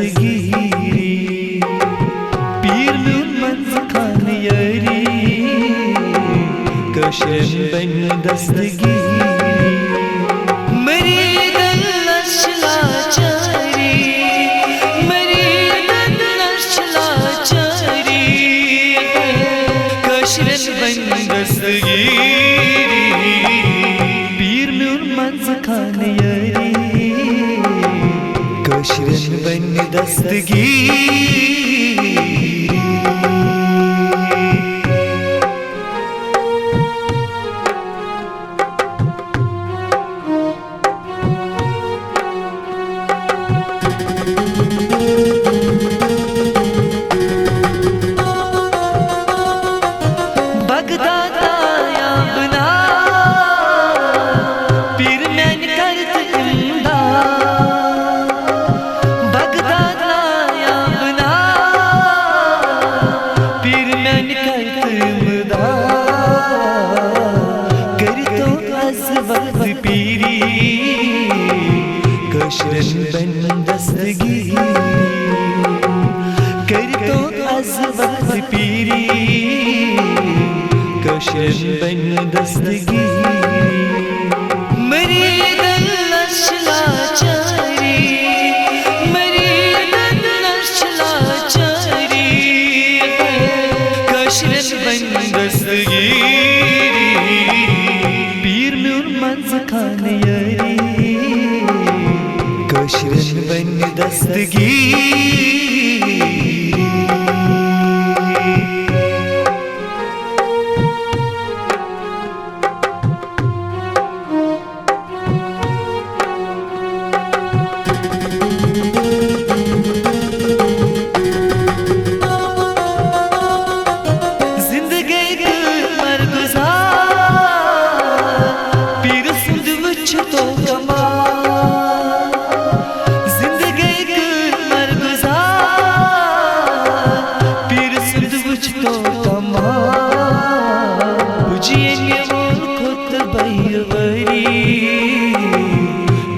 दस्तगीरी पीर म्यून मंज खान यारी कशरन बन दस्तगीरी मरीद लाचारी मरीद लाचारी कशरन बन दस्तगीरी पीर म्यून मंज खान यारी कशरन बन दस्तगीरी कशरन बन दस्तगीरी कर तो अज वक्त पीरी कशरन बन दस्तगीरी मरीद लाचारी मरीद लाचारी कशरन बन दस्तगीरी पीर म्यून मंज खान यारी कशरन बन दस्तगीरी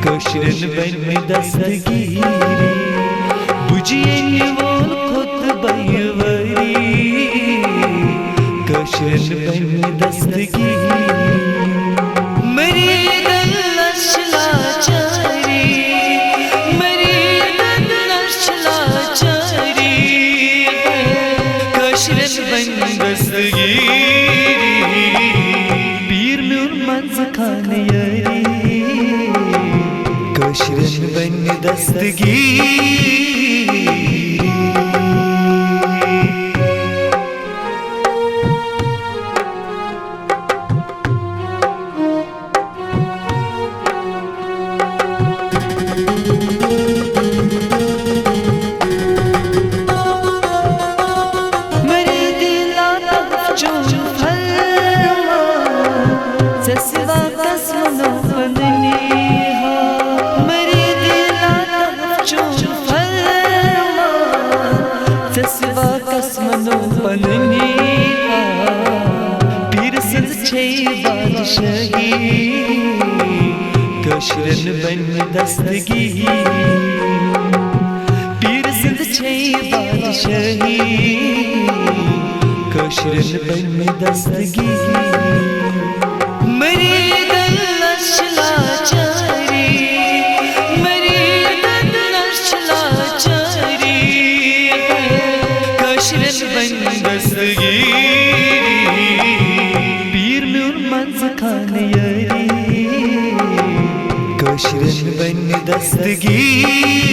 कशरन बन दस्तगीरी बुझिए वो खुद बयवरी कशरन बन दस्तगीरी मरीद लाचारी मरीद लाचारी कशरन बन दस्तगीरी पीर म्यून मंज खान यारी कशरन बन दस्तगीरी मेरे दिल जो फरमा ससवा कसमनो बंदनी कसमनो पननी पीर सद छे बादशाही कशरन बन दस्तगीरी पीर सद छे बादशाही कशरन बन दस्तगीरी मरीद लाचारी मरीद लाचारी कशरन बन दस्तगीरी पीर म्यून मंज खान यारी कशरन बन दस्तगीरी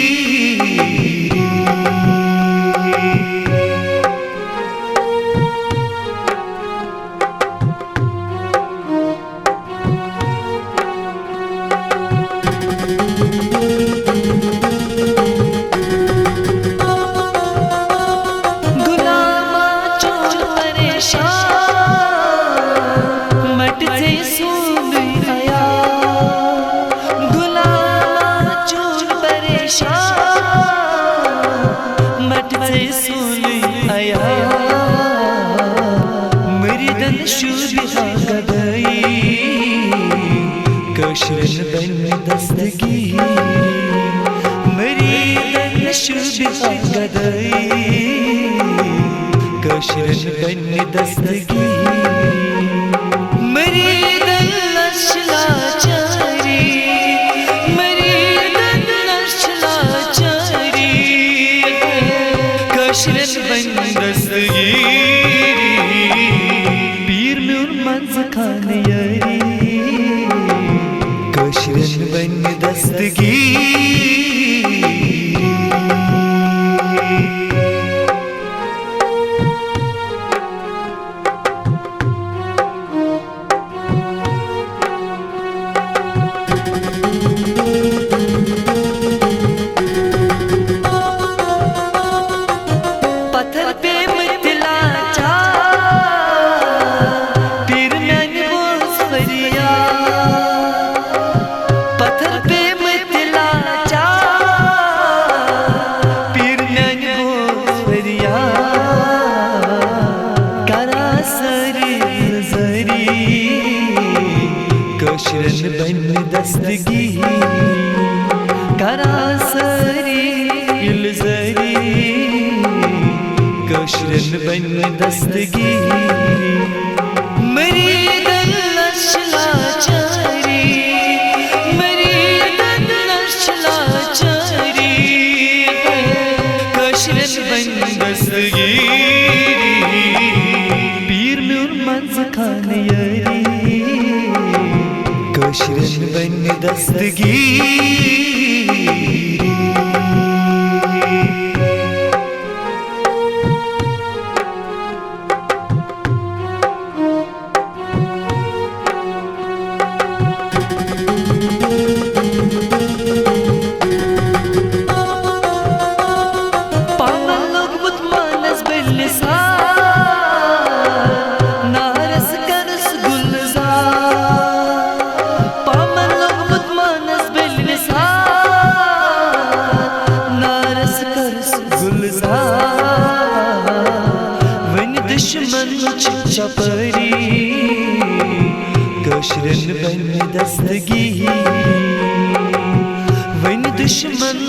कशरन बन दस्तगीरी मरीद शुबिहा गदई कशरन बन दस्तगी मरीदन नशलाचारी मरीदन नशलाचारी कशरन बन दस्तगी पीर म्यून मंज खान यारी कशरन बन दस्तगी कशरन बन दस्तगी करासरी इल्जरी कशरन बन दस्तगी मरीदन नशलाचारी मरीदन नशलाचारी कशरन बन दस्तगी पीर म्यून मंज खान यारी कशरन बन दस्तगी दुश्मन चपरी कशरन बन दस्तगी वन दुश्मन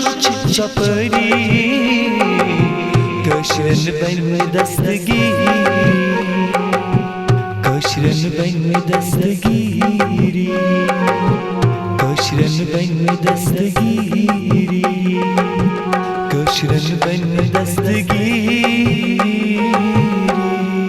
चपरी कशरन बन दस्तगी कशरन बन दस्तगी कशरन बन दस्तगी कशरन बन दस्तगी